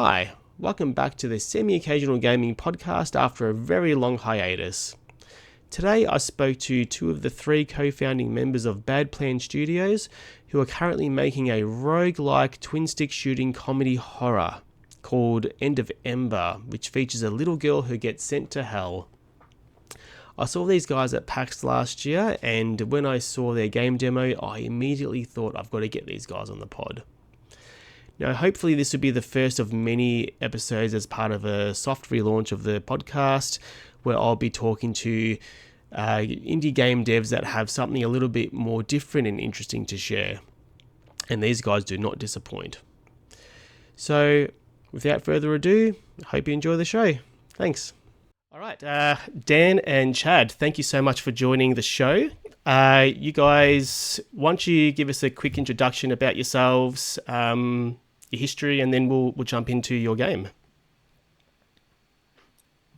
Hi, welcome back to the Semi-Occasional Gaming Podcast after a very long hiatus. Today I spoke to two of the three co-founding members of Bad Plan Studios who are currently making a rogue-like twin-stick shooting comedy horror called End of Ember, which features a little girl who gets sent to hell. I saw these guys at PAX last year, and when I saw their game demo, I immediately thought I've got to get these guys on the pod. Now, hopefully this will be the first of many episodes as part of a soft relaunch of the podcast, where I'll be talking to indie game devs that have something a little bit more different and interesting to share. And these guys do not disappoint. So, without further ado, I hope you enjoy the show. Thanks. All right, Dan and Chad, thank you so much for joining the show. You guys, why don't you give us a quick introduction about yourselves, your history, and then we'll jump into your game.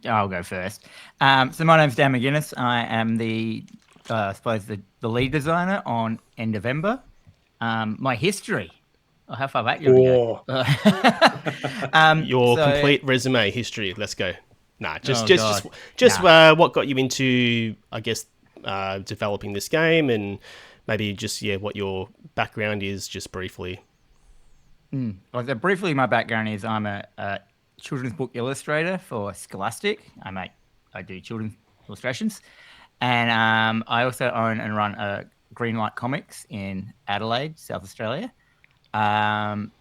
I'll go first. So my name's Dan McGuinnes. I am the lead designer on End of Ember. My history. Oh, how far back you want to go? Your complete resume history. Let's go. Nah, just what got you into, I guess, developing this game, and maybe just what your background is, just briefly. Well, so briefly, my background is I'm a children's book illustrator for Scholastic. I do children's illustrations, and I also own and run Green-like Comics in Adelaide, South Australia, and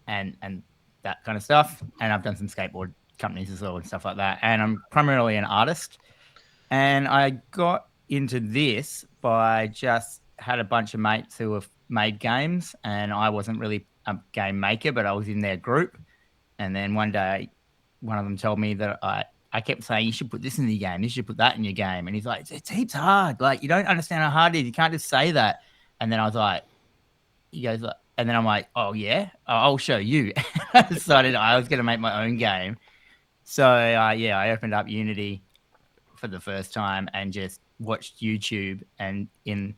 that kind of stuff. And I've done some skateboard companies as well and stuff like that. And I'm primarily an artist. And I got into this by just had a bunch of mates who have made games, and I wasn't really a game maker, but I was in their group. And then one day, one of them told me that I kept saying, you should put this in your game, you should put that in your game. And he's like, it's heaps hard. Like, you don't understand how hard it is. You can't just say that. And then I was like, he goes, and then I'm like, oh yeah, I'll show you. I decided I was going to make my own game. So, I opened up Unity for the first time and just watched YouTube, and in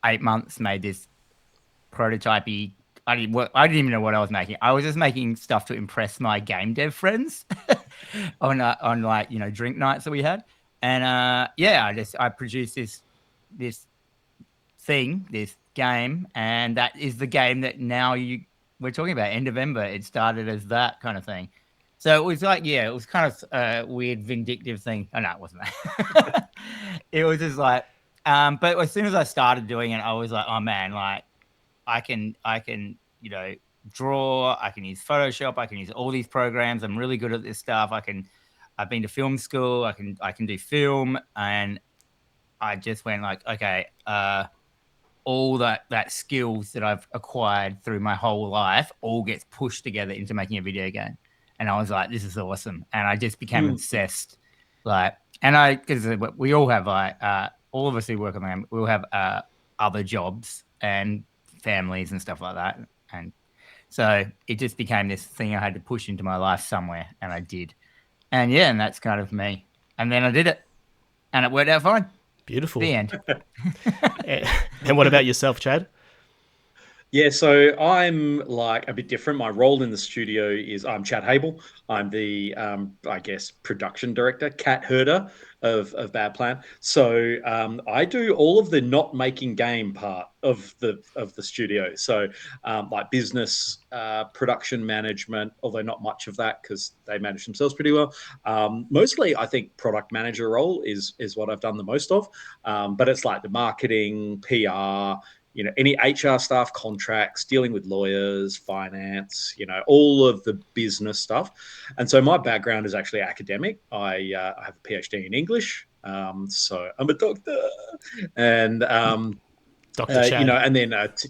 8 months made this prototypey. I didn't even know what I was making. I was just making stuff to impress my game dev friends on like, drink nights that we had. And I produced this game, and that is the game that now we're talking about, End of Ember. It started as that kind of thing. So it was like, it was kind of a weird vindictive thing. Oh, no, it wasn't that. It was just like, but as soon as I started doing it, I was like, oh man, like I can, draw, I can use Photoshop, I can use all these programs. I'm really good at this stuff. I've been to film school. I can do film. And I just went like, okay, all that skills that I've acquired through my whole life all gets pushed together into making a video game. And I was like, this is awesome. And I just became obsessed. Because we all have, all of us who work on the game, we all have other jobs and families and stuff like that. And so it just became this thing I had to push into my life somewhere. And I did. And and that's kind of me. And then I did it. And it worked out fine. Beautiful. The end. And what about yourself, Chad? Yeah, so I'm like a bit different. My role in the studio is I'm Chad Habel. I'm the, production director, cat herder of Bad Plan. So I do all of the not making game part of the studio. So like business, production management, although not much of that because they manage themselves pretty well. Mostly, I think product manager role is what I've done the most of. But it's like the marketing, PR, any HR staff, contracts, dealing with lawyers, finance, all of the business stuff. And so my background is actually academic. I have a PhD in English. So I'm a doctor. And, Dr. Chad. And then, that's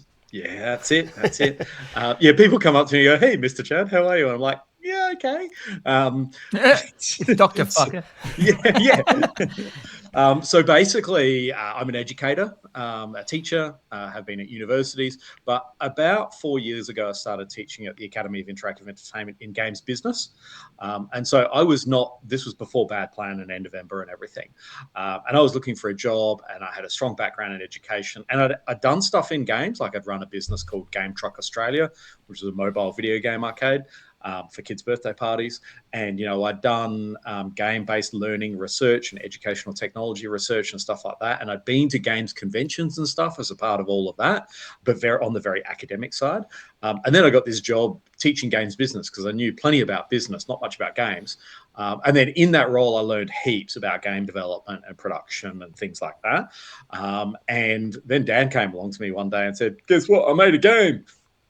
it. People come up to me and go, hey, Mr. Chad, how are you? And I'm like, yeah, okay. Dr. Fucker. Yeah. So basically, I'm an educator, a teacher, have been at universities. But about 4 years ago, I started teaching at the Academy of Interactive Entertainment in games business. And so this was before Bad Plan and End of Ember and everything. And I was looking for a job, and I had a strong background in education. And I'd done stuff in games, like I'd run a business called Game Truck Australia, which is a mobile video game arcade. for kids' birthday parties. And, I'd done game-based learning research and educational technology research and stuff like that. And I'd been to games conventions and stuff as a part of all of that, but on the very academic side. And then I got this job teaching games business because I knew plenty about business, not much about games. And then in that role, I learned heaps about game development and production and things like that. And then Dan came along to me one day and said, "Guess what? I made a game."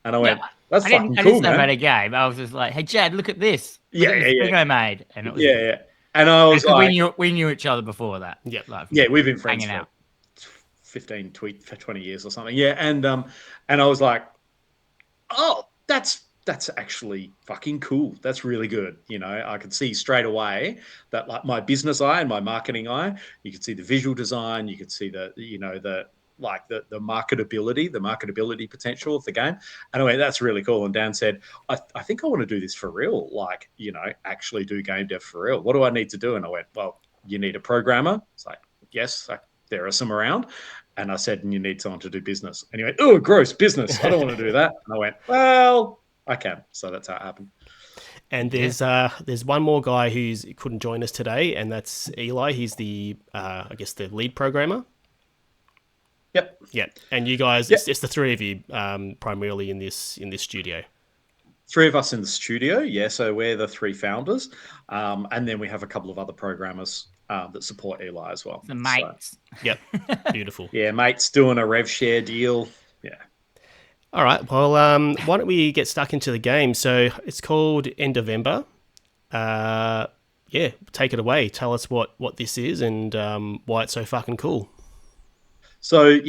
And I went, "That's fucking cool, man." I made a game. I was just like, "Hey, Chad, look at this. Yeah, Look at this thing I made." And it was yeah. And I was like, we knew each other before that. Yeah, like, we've been friends for 15, 20 years or something. Yeah, and I was like, "Oh, that's actually fucking cool. That's really good." I could see straight away that, like, my business eye and my marketing eye, you could see the visual design, you could see the marketability potential of the game. And I went, "That's really cool." And Dan said, I think I want to do this for real. Like, actually do game dev for real. What do I need to do? And I went, "Well, you need a programmer." It's like, "Yes, there are some around." And I said, "And you need someone to do business." And he went, "Oh, gross, business. I don't want to do that." And I went, "Well, I can." So that's how it happened. And there's one more guy who couldn't join us today, and that's Eli. He's the I guess the lead programmer. Yep. Yeah. And you guys, it's the three of you primarily in this studio. Three of us in the studio, yeah. So we're the three founders, and then we have a couple of other programmers that support Eli as well. The mates. So, yep. Beautiful. Yeah, mates doing a rev share deal. Yeah. All right. Well, why don't we get stuck into the game? So it's called End of Ember. Take it away. Tell us what this is and why it's so fucking cool. So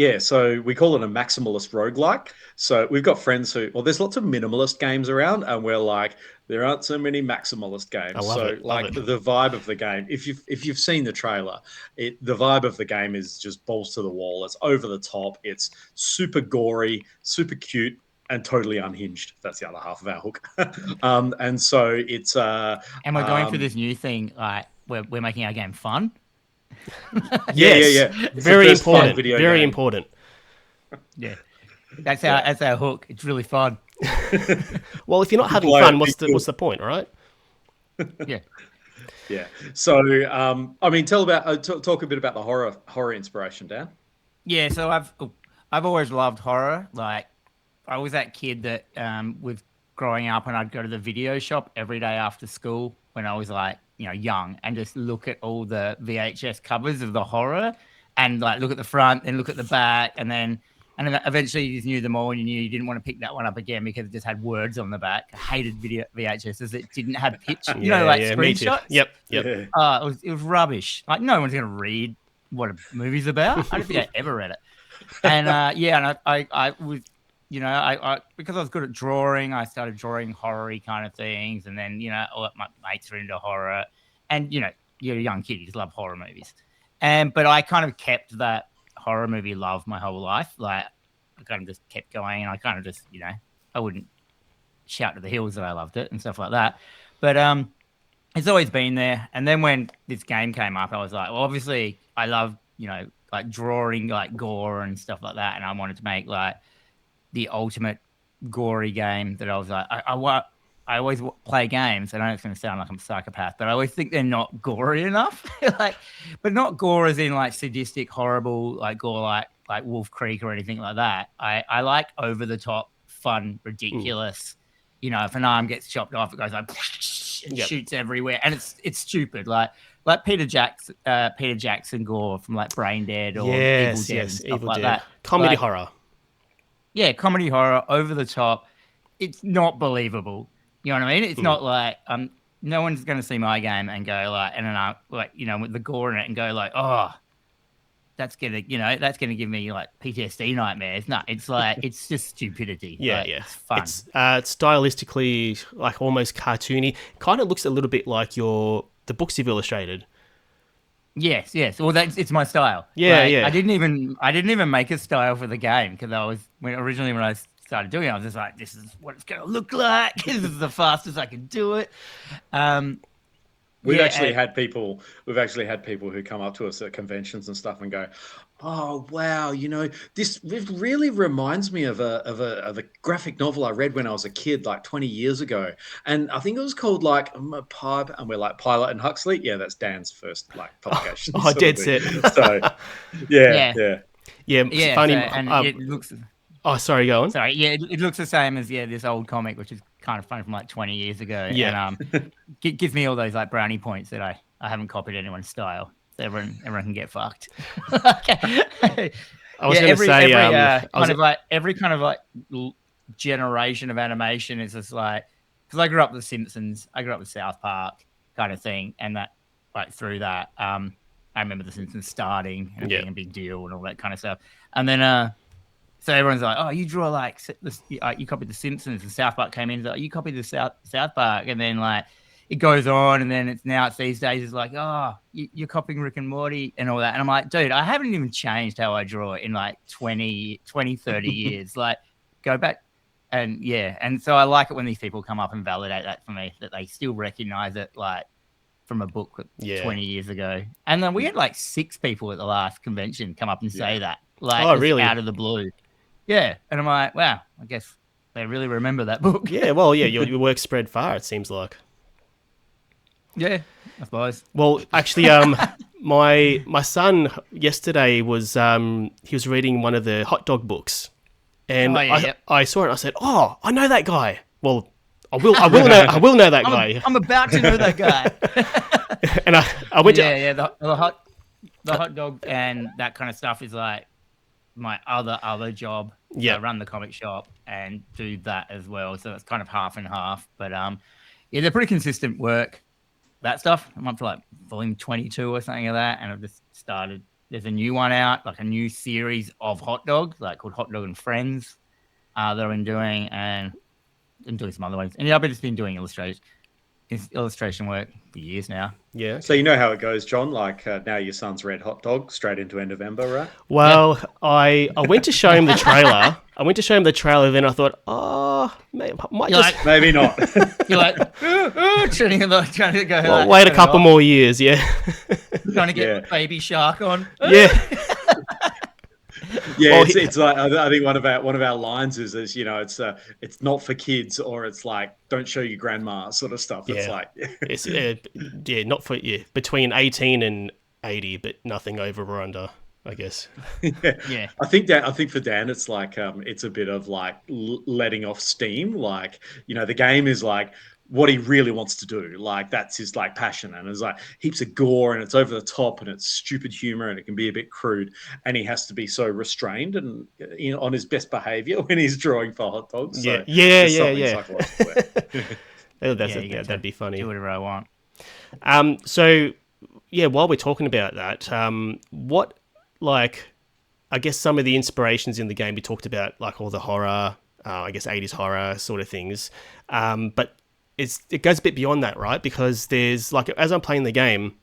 we call it a maximalist roguelike. So we've got friends there's lots of minimalist games around, and we're like, there aren't so many maximalist games. I love it. Love it. The vibe of the game, if you've seen the trailer, the vibe of the game is just balls to the wall. It's over the top. It's super gory, super cute, and totally unhinged. That's the other half of our hook. And so it's and we're going through this new thing, like we're making our game fun. Yeah. Very important. Very important. Yeah, that's our hook. It's really fun. Well, if you're not having fun, what's the point, right? Yeah. Yeah. So, talk a bit about the horror inspiration, Dan. Yeah. So I've always loved horror. Like, I was that kid that with growing up, and I'd go to the video shop every day after school when I was like, young, and just look at all the VHS covers of the horror, and like look at the front and look at the back, and then eventually you just knew them all, and you knew you didn't want to pick that one up again because it just had words on the back. I hated VHSs. It didn't have pictures, screenshots. Yep. Yeah. It was rubbish. Like, no one's gonna read what a movie's about. I don't think I ever read it. And and I was, because I was good at drawing, I started drawing horror-y kind of things, and then all my mates are into horror, and you're a young kid, you just love horror movies, but I kind of kept that horror movie love my whole life. Like, I kind of just kept going, and I kind of just I wouldn't shout to the hills that I loved it and stuff like that, but it's always been there. And then when this game came up, I was like, well, obviously I love like drawing like gore and stuff like that, and I wanted to make like the ultimate gory game. That I was like, I always play games, and I know it's going to sound like I'm a psychopath, but I always think they're not gory enough. But not gore as in like sadistic, horrible, like gore, like Wolf Creek or anything like that. I like over the top, fun, ridiculous. If an arm gets chopped off, it goes like shoots everywhere, and it's stupid. Like Peter Jackson gore from like Brain Dead or Evil Dead, and stuff like that. Comedy horror. Yeah, comedy horror, over the top. It's not believable. You know what I mean? It's not like no one's going to see my game and go like, and then with the gore in it and go like, oh, that's gonna give me like PTSD nightmares. No, it's like it's just stupidity. Yeah, like, it's fun. It's stylistically like almost cartoony. Kind of looks a little bit like the books you've illustrated. Yes. Well, it's my style. Yeah. I didn't even make a style for the game because when I started doing it, I was just like, this is what it's going to look like. This is the fastest I can do it. We've Yeah, actually had people. We've actually had people who come up to us at conventions and stuff and go, "Oh wow, this really reminds me of a graphic novel I read when I was a kid, like 20 years ago, and I think it was called like Pipe." And we're like, Pilot and Huxley. Yeah, that's Dan's first like publication. Oh, sort of dead thing. set. So yeah, yeah, yeah, Yeah, it's yeah. So, funny. and it looks. Oh, sorry, go on. Sorry, yeah, it looks the same as this old comic, which is kind of funny from like 20 years ago, Yeah. and gives me all those like brownie points that I haven't copied anyone's style, so everyone can get fucked. I was going to every say, every kind of like generation of animation is just like, because I grew up with The Simpsons, I grew up with South Park kind of thing, and that like through that, I remember The Simpsons starting and being a big deal and all that kind of stuff, and then so everyone's like, "Oh, you draw like this, you copied The Simpsons," and South Park came in. Like, you copied the South Park, and then like it goes on, and then it's these days it's like, "Oh, you're copying Rick and Morty and all that," and I'm like, "Dude, I haven't even changed how I draw in like 20, 30 years. Like, go back." And so I like it when these people come up and validate that for me, that they still recognize it like from a book 20 years ago. And then we had like 6 people at the last convention come up and say that, like, really? out of the blue. Yeah, and I'm like, wow, I guess they really remember that book. Yeah, well, yeah, your work spread far, it seems like. Yeah, I suppose. Well, actually, my son yesterday was he was reading one of the hot dog books, and I saw it and I said, "Oh, I know that guy." Well, I will know that guy. I'm about to know that guy. And I went the hot dog and that kind of stuff is like my other job. Yeah, I run the comic shop and do that as well, so it's kind of half and half. But yeah, they're pretty consistent work. That stuff, I'm up to like volume 22 or something like that, and I've just started. There's a new one out, like a new series of hot dogs, like called Hot Dog and Friends, that I've been doing, and doing some other ones. And yeah, I've just been doing illustration work for years now. Yeah. Okay. So you know how it goes, John. Like now, your son's read Hot Dog straight into End of Ember, right? Well, I went to show him the trailer. Then I thought, maybe not. You're like trying to go. Well, wait a couple more years, yeah. Trying to get Baby Shark on. Yeah. Yeah, well, it's like I think one of our lines is it's not for kids, or it's like don't show your grandma sort of stuff. Yeah. It's like it's not for between 18 and 80, but nothing over or under, I guess. Yeah. I think for Dan, it's like it's a bit of like letting off steam. Like the game is like what he really wants to do. Like that's his like passion, and it's like heaps of gore and it's over the top and it's stupid humor and it can be a bit crude, and he has to be so restrained and on his best behavior when he's drawing for hot dogs. So yeah. That'd be funny. Do whatever I want. So yeah, while we're talking about that, what, like, I guess some of the inspirations in the game, we talked about like all the horror, I guess 80s horror sort of things, but it goes a bit beyond that, right? Because there's, like, as I'm playing the game,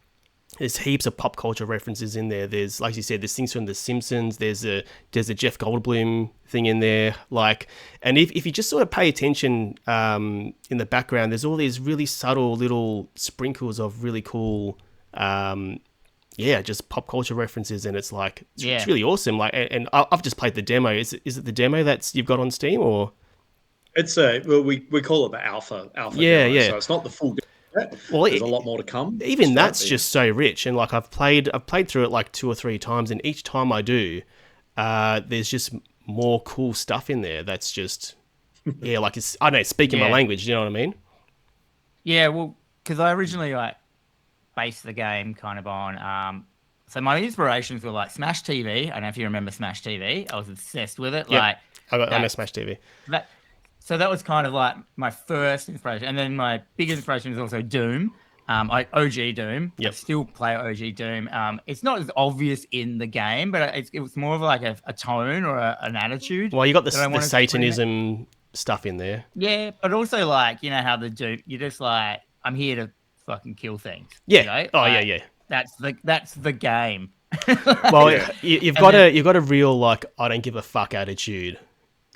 there's heaps of pop culture references in there. There's, like you said, there's things from The Simpsons. There's a Jeff Goldblum thing in there. Like, and if you just sort of pay attention in the background, there's all these really subtle little sprinkles of really cool, just pop culture references, and it's like it's really awesome. Like, and I've just played the demo. Is it the demo that's you've got on Steam, or? It's we call it the alpha. Yeah, demo, yeah. So it's not the full demo. Well, there's a lot more to come. Even that's just so rich, and like I've played through it like 2 or 3 times, and each time I do, there's just more cool stuff in there. That's just like it's, I don't know, speaking my language. You know what I mean? Yeah, well, because I originally like based the game kind of on. So my inspirations were like Smash TV. I don't know if you remember Smash TV. I was obsessed with it. Yep. Like I know Smash TV. So that was kind of like my first inspiration. And then my big inspiration is also Doom. OG Doom. Yep. I still play OG Doom. It's not as obvious in the game, but it was more of like a tone or an attitude. Well, you got the Satanism stuff in there. Yeah, but also like, how the Doom, you're just like, I'm here to fucking kill things. Yeah. Yeah. That's the game. Well, you've got a real like I don't give a fuck attitude.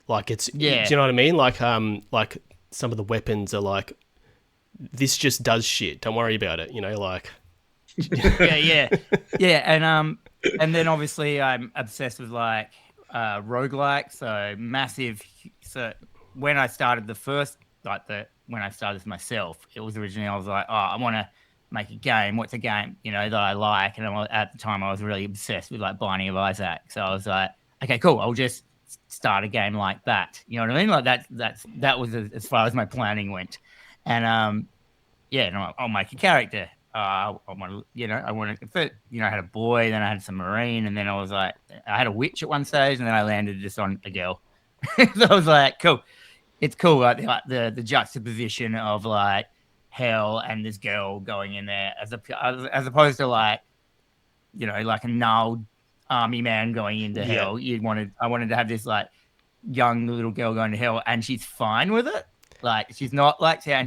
Like it's do you know what I mean? Like some of the weapons are like this just does shit. Don't worry about it. Like. yeah. And then obviously I'm obsessed with like roguelike, so massive. So when I started when I started this myself, it was originally I was like, oh, I want to make a game. What's a game, that I like? And at the time I was really obsessed with like Binding of Isaac. So I was like, okay, cool. I'll just start a game like that. You know what I mean? Like that was as far as my planning went. And I'll make a character. I want to, I had a boy, then I had some marine, and then I was like, I had a witch at one stage, and then I landed just on a girl. So I was like, cool. It's cool, like the juxtaposition of like hell and this girl going in there as opposed to like, like a gnarled army man going into hell. I wanted to have this like young little girl going to hell, and she's fine with it. Like she's not like a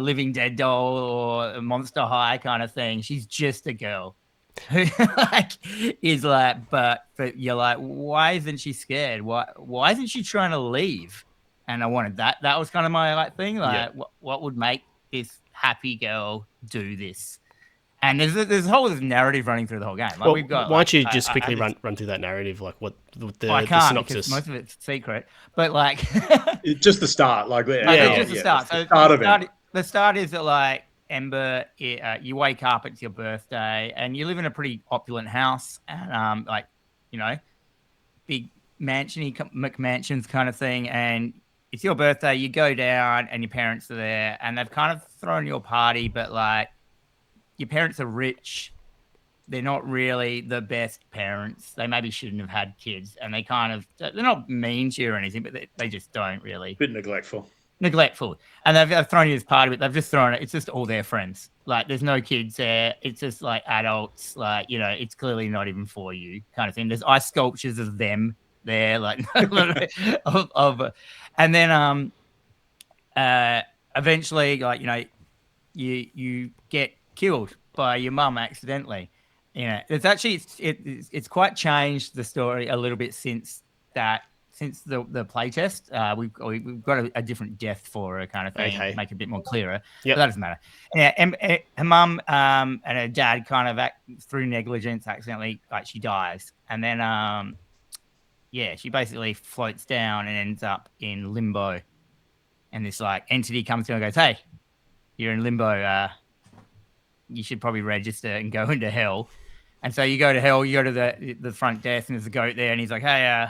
Living Dead doll or a Monster High kind of thing. She's just a girl who but you're like, why isn't she scared? Why isn't she trying to leave? And I wanted that. That was kind of my like thing. Like, what would make this happy girl do this? And there's a whole narrative running through the whole game. Like, why don't you just quickly run through that narrative, like what I can't, the synopsis? Most of it's secret, but like just the start, like just the start. So the start is that like Ember, you wake up, it's your birthday, and you live in a pretty opulent house, and big mansiony McMansions kind of thing, and it's your birthday. You go down, and your parents are there, and they've kind of thrown you a party, but like your parents are rich. They're not really the best parents. They maybe shouldn't have had kids, and they're not mean to you or anything, but they just don't really. Bit neglectful. And they've thrown you this party, but they've just thrown it. It's just all their friends. Like there's no kids there. It's just like adults. Like, it's clearly not even for you kind of thing. There's ice sculptures of them there, like and then eventually, like, you get killed by your mum accidentally. It's actually it's quite changed the story a little bit since the playtest. We've got a different death for her kind of thing, to make it a bit more clearer. But that doesn't matter. Yeah, her mum and her dad kind of through negligence accidentally, like, she dies, and then she basically floats down and ends up in limbo, and this like entity comes to her and goes, "Hey, you're in limbo. You should probably register and go into hell." And so you go to hell, you go to the front desk, and there's a goat there, and he's like, "Hey,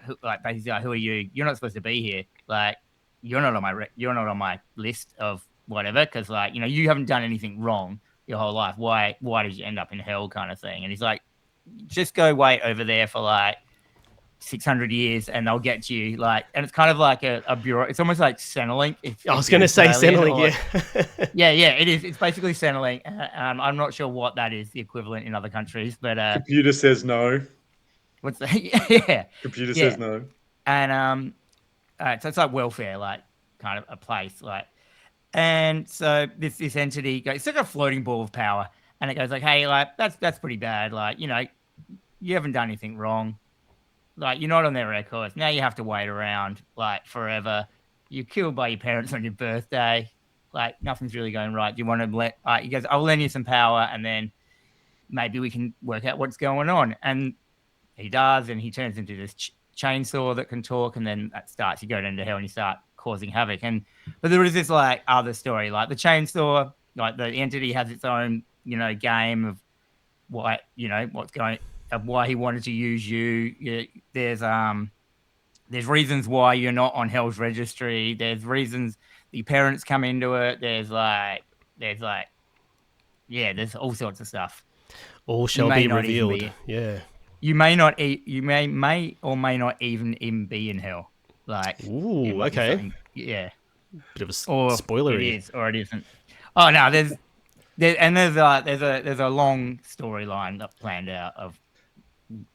who are you? You're not supposed to be here. Like, you're not on my list of whatever, because like, you haven't done anything wrong your whole life. Why did you end up in hell?" kind of thing. And he's like, "Just go wait over there for like 600 years and they'll get you." Like, and it's kind of like a bureau. It's almost like Centrelink. I was going to say Centrelink, yeah. It is. It's basically Centrelink. I'm not sure what that is, the equivalent in other countries, but computer says no. What's that? Yeah. Computer says no. And so it's like welfare, like kind of a place, like. And so this entity goes, it's like a floating ball of power, and it goes like, "Hey, like that's pretty bad. Like, you haven't done anything wrong. Like, you're not on their records. Now you have to wait around like forever. You're killed by your parents on your birthday. Like, nothing's really going right. Do you want to he goes, "I'll lend you some power, and then maybe we can work out what's going on." And he does, and he turns into this chainsaw that can talk, and then that starts. You go into hell and you start causing havoc. But there is this like other story, like the chainsaw, like the entity has its own, game of why, of why he wanted to use you. There's reasons why you're not on hell's registry. There's reasons the parents come into it. There's all sorts of stuff. All shall be revealed. Yeah. You may not or may not even be in hell. Like, ooh, okay. Yeah. Bit of a spoiler. It is, or it isn't. Oh no, there's a long storyline that planned out of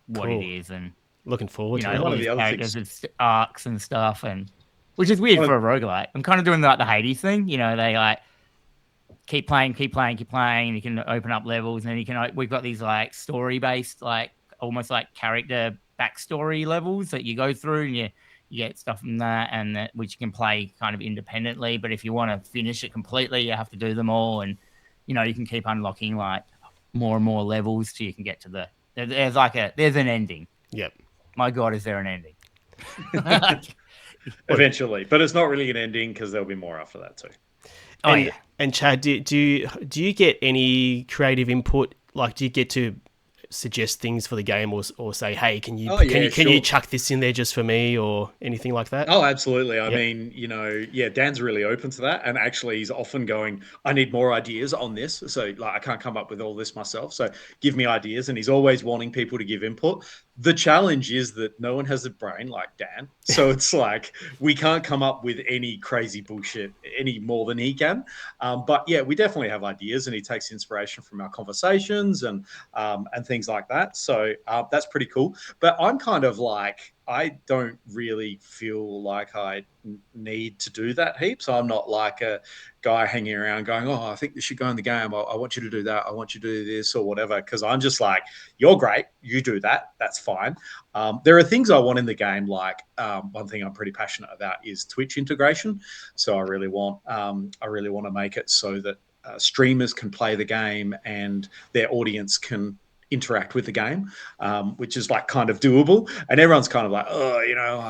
what it is, and looking forward to one of the other characters, it's arcs and stuff, and which is weird for a roguelike. I'm kind of doing like the Hades thing, they like keep playing, and you can open up levels, and then we've got these like story based, like almost like character backstory levels that you go through, and you get stuff from that, and that which you can play kind of independently. But if you want to finish it completely, you have to do them all, and you can keep unlocking like more and more levels till you can get to there's an ending. Yep. My God, is there an ending? Eventually, but it's not really an ending because there'll be more after that too. And Chad, do you get any creative input? Like, do you get to suggest things for the game, or say, hey, can you chuck this in there just for me, or anything like that? Oh, absolutely. I mean, Dan's really open to that, and actually he's often going, I need more ideas on this, so like I can't come up with all this myself, so give me ideas. And he's always wanting people to give input. The challenge is that no one has a brain like Dan, so it's like we can't come up with any crazy bullshit any more than he can. But yeah, we definitely have ideas, and he takes inspiration from our conversations and things like that. So that's pretty cool. But I'm kind of like, I don't really feel like I need to do that heaps. I'm not like a guy hanging around going, oh, I think this should go in the game. I want you to do that. I want you to do this or whatever. Because I'm just like, you're great. You do that. That's fine. There are things I want in the game. Like one thing I'm pretty passionate about is Twitch integration. So I really want to make it so that streamers can play the game and their audience can interact with the game, which is like kind of doable. And everyone's kind of like, oh,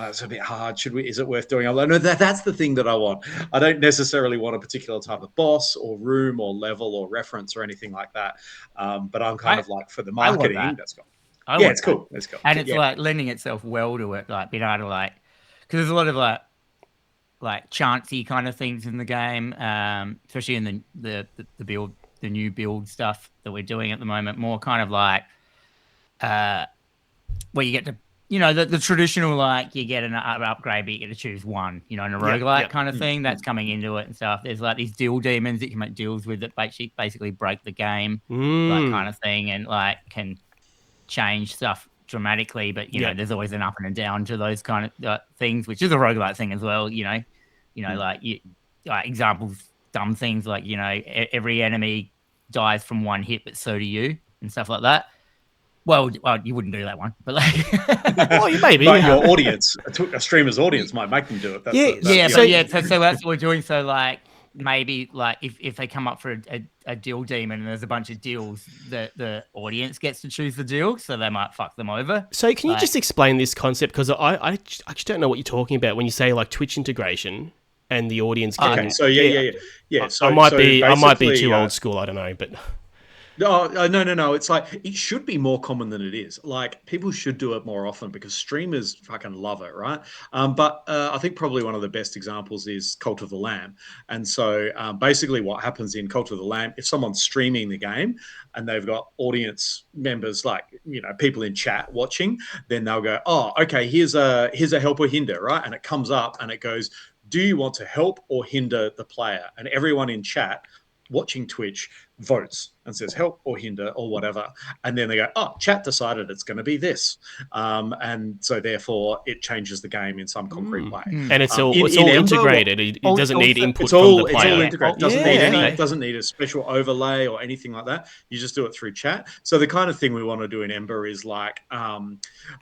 it's a bit hard. Is it worth doing? I'm like, no, that's the thing that I want. I don't necessarily want a particular type of boss or room or level or reference or anything like that. But I'm kind of like, for the marketing, that's cool. It's cool. It's cool. And it's like lending itself well to it, like being able to like, because there's a lot of like chancy kind of things in the game, especially in the build, the new build stuff that we're doing at the moment. More kind of like where you get to, the traditional, like you get an upgrade, but you get to choose one, in a roguelike kind of thing that's coming into it and stuff. There's like these deal demons that you can make deals with that basically break the game, like kind of thing, and like can change stuff dramatically. But there's always an up and a down to those kind of things, which is a roguelike thing as well. Like examples, dumb things like every enemy dies from one hit, but so do you, and stuff like that. Well, you wouldn't do that one, but like, well, you maybe. But your audience, a streamer's audience, might make them do it. So that's what we're doing. So like, maybe like if they come up for a deal demon and there's a bunch of deals, the audience gets to choose the deal, so they might fuck them over. So can you just explain this concept? Because I just don't know what you're talking about when you say like Twitch integration and the audience. Yeah. So I might be too old school. I don't know, but. No. It's like, it should be more common than it is. Like, people should do it more often because streamers fucking love it, right? But I think probably one of the best examples is Cult of the Lamb. And so basically what happens in Cult of the Lamb, if someone's streaming the game and they've got audience members, like, people in chat watching, then they'll go, oh, okay, here's a help or hinder, right? And it comes up and it goes, do you want to help or hinder the player? And everyone in chat watching Twitch votes and says help or hinder or whatever, and then they go, oh, chat decided it's going to be this, and so therefore it changes the game in some concrete way. And it's all integrated. It doesn't need input from the player. It's all integrated. Doesn't need a special overlay or anything like that. You just do it through chat. So the kind of thing we want to do in Ember is like,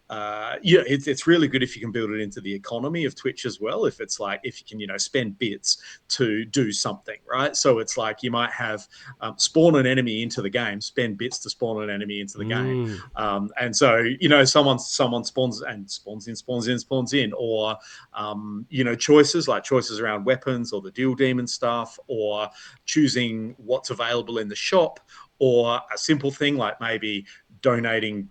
it's really good if you can build it into the economy of Twitch as well. If it's like, if you can spend bits to do something, right? So it's like you might have spawn an enemy into the game, spend bits to spawn an enemy into the game. And so, someone spawns in, or, choices around weapons or the deal demon stuff, or choosing what's available in the shop, or a simple thing like maybe donating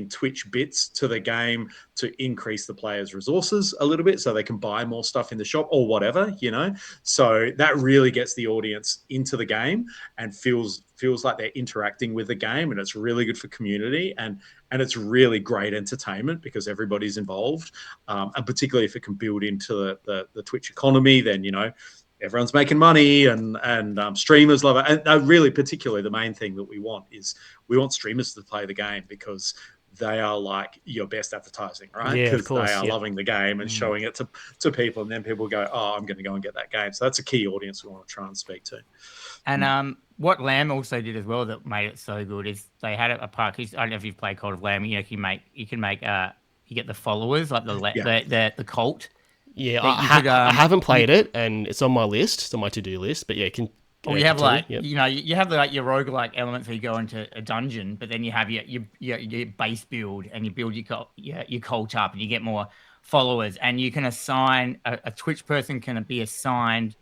Twitch bits to the game to increase the player's resources a little bit so they can buy more stuff in the shop or whatever, So that really gets the audience into the game and feels like they're interacting with the game, and it's really good for community, and it's really great entertainment because everybody's involved. And particularly if it can build into the Twitch economy, then, everyone's making money, and streamers love it. And really, particularly, the main thing that we want is we want streamers to play the game because they are like your best advertising, right? Because they are loving the game and showing it to people, and then people go, oh, I'm going to go and get that game. So that's a key audience we want to try and speak to. And what Lamb also did as well that made it so good is they had a part. I don't know if you've played Cult of Lamb. You can make the followers, like the cult. Yeah, That I haven't played it, and it's on my list. It's on my to-do list. But yeah, you have continue. Yep. you have like your roguelike elements where you go into a dungeon, but then you have your base build, and you build your cult up, and you get more followers, and you can assign a Twitch person can be assigned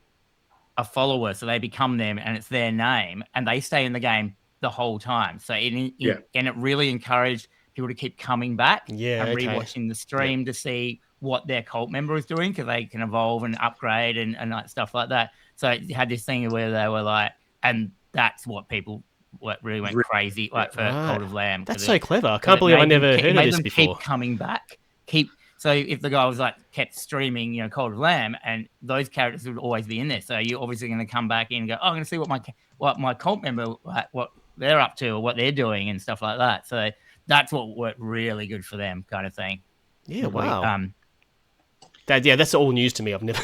a follower, so they become them, and it's their name, and they stay in the game the whole time. So and it really encouraged people to keep coming back and rewatching the stream to see what their cult member is doing, because they can evolve and upgrade and like stuff like that. So it had this thing where they were like, and that's what people really went crazy for Cult of Lamb. That's so clever. I can't believe I never heard of this before. Keep coming back. So if the guy was like kept streaming, Cult of Lamb, and those characters would always be in there. So you're obviously going to come back in and go, oh, I'm going to see what my cult member, what they're up to or what they're doing and stuff like that. So that's what worked really good for them, kind of thing. Yeah, wow. That's all news to me. I've never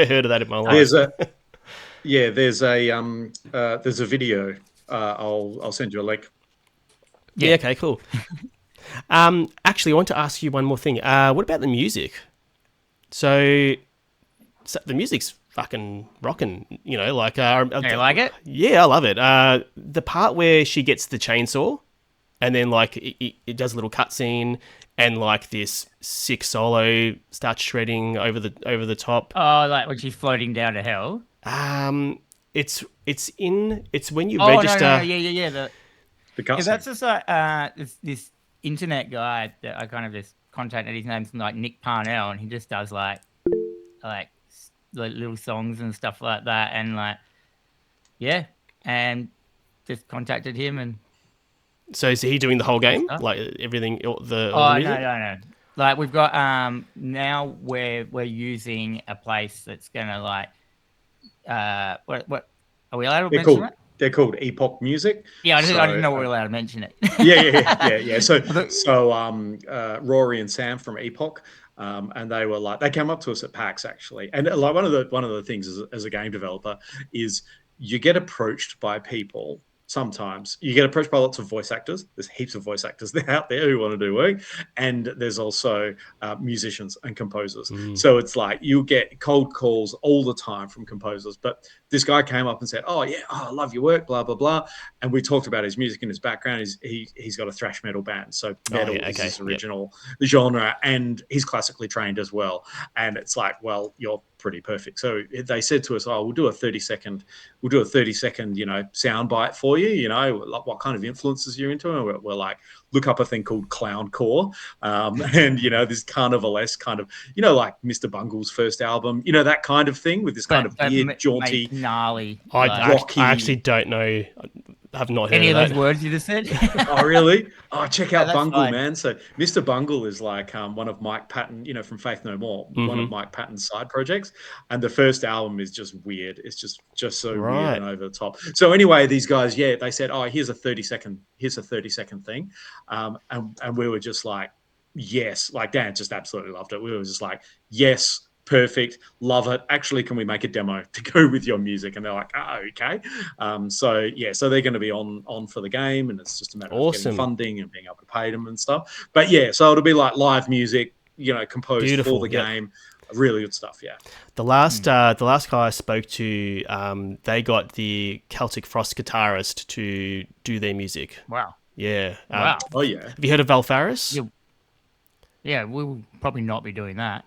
heard of that in my life. There's a video. I'll send you a link. Yeah. Okay. Cool. Actually, I want to ask you one more thing. What about the music? So the music's fucking rocking. You like. You like it? Yeah, I love it. The part where she gets the chainsaw, and then like it does a little cutscene, and like this sick solo starts shredding over the top. Oh, like when she's floating down to hell. It's when you register. No. Yeah. The cutscene. That's just like this internet guy that I kind of just contacted. His name's like Nick Parnell, and he just does like little songs and stuff like that, and and just contacted him. And so is he doing the whole game, like everything? No. Like we've got now we're using a place that's gonna like what are we allowed to mention that? They're called Epoch Music. Yeah, I didn't know we were allowed to mention it. Yeah. So Rory and Sam from Epoch, and they were like, they came up to us at PAX actually, and like one of the things as a game developer is you get approached by people. Sometimes you get approached by lots of voice actors. There's heaps of voice actors out there who want to do work, and there's also musicians and composers. So it's like you get cold calls all the time from composers. But this guy came up and said, "Oh yeah, I love your work, blah blah blah," and we talked about his music and his background. He's got a thrash metal band, so metal is his original genre, and he's classically trained as well. And it's like, well, you're pretty perfect. So they said to us, "Oh, we'll do a 30-second, sound bite for you. What kind of influences you're into?" And we're like, look up a thing called clowncore, and this carnivalesque kind of, like Mr. Bungle's first album, that kind of thing with this kind of weird, jaunty, gnarly. I actually don't know. I've not heard any of those words you just said. Oh, really? Oh, check out Bungle, fine. man. So Mr. Bungle is like one of Mike Patton, from Faith No More, one of Mike Patton's side projects. And the first album is just weird. It's just so weird and over the top. So anyway, these guys, they said, "Oh, here's a 30-second thing." And we were just like, yes. Like Dan just absolutely loved it. We were just like, yes. Perfect, love it. Actually, can we make a demo to go with your music? And they're like, "Oh, okay." So they're going to be on for the game, and it's just a matter of getting funding and being able to pay them and stuff. But so it'll be like live music, composed for the game. Really good stuff. Yeah. The last guy I spoke to, they got the Celtic Frost guitarist to do their music. Wow. Yeah. Wow. Oh yeah. Have you heard of Val Faris? Yeah, we'll probably not be doing that.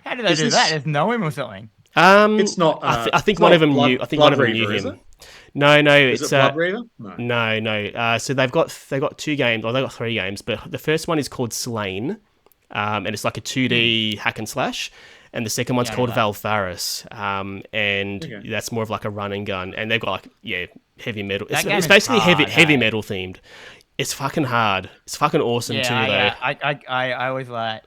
How did they do that? Just know him or something? It's not. I think one of them knew. I think one of them knew him. No, it's Blood Reaver? No. So they've got 2 games, or they've got 3 games, but the first one is called Slain, and it's like a 2D hack and slash, and the second one's called Val Faris, and that's more of like a run and gun, and they've got heavy metal. It's basically heavy metal themed. It's fucking hard. It's fucking awesome too, though. I always like.